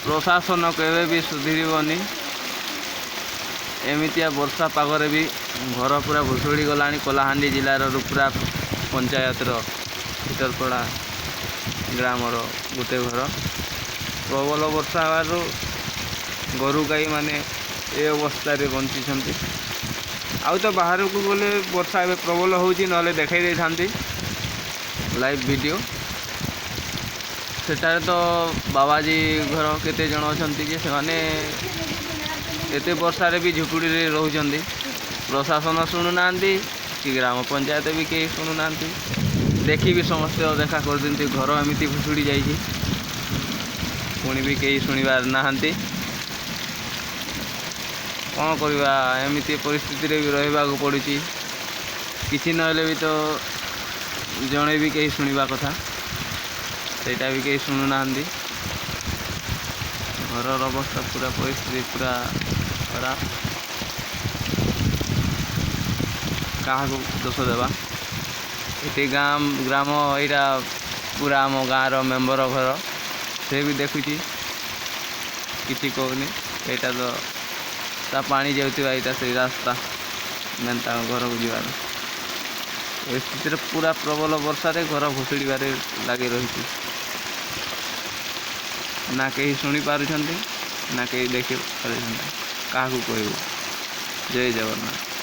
प्रशासन केवे भी सुधरबनी एमितिया वर्षा पागरे भी घर पूरा भुशुड़ी गला कलाहांडी जिलार रुपुरा पंचायतर भीतरपड़ा ग्रामर गोटे घर प्रबल वर्षा हबार गोरु गाई माने ए अवस्था बंची आउ तो बाहर को गले वर्षा ए प्रबल होची नले देखाई दे थांती लाइव वीडियो सेटारे तो बाबाजी घर केते जन अछंती जे से माने एते वर्षा रे भी झुपुड़ी रे रहउचंदी प्रशासन सुनु नांती कि ग्राम पंचायत भी के सुनु नांती देखी भी समस्त देखा कर दिंती घर एमिति भुसुड़ी जाइए पुणी भी कहीं शुणिबार नाहांती कौन करवा एमती परिस्थिति रे भी रहा पड़ी किसी नहले भी तो जड़े भी कहीं शुणा कथा सेटा भी कहीं शुणु ना घर अवस्था पूरा परिस्थिति पूरा खराब क्या दोष देवा ये ग्राम यहाँ पूरा आम गाँव मेम्बर घर से भी देखुची किसी कहूनी यहाँ तो ता पानी जाऊँगा यहाँ से रास्ता मेन घर को जीवार स्थिति पूरा प्रबल वर्षा रे घर भुशुड़बार लगी रही ना कहीं शुणी पार्टी ना कहीं देखी पार्टी क्या कहू जय जगन्नाथ।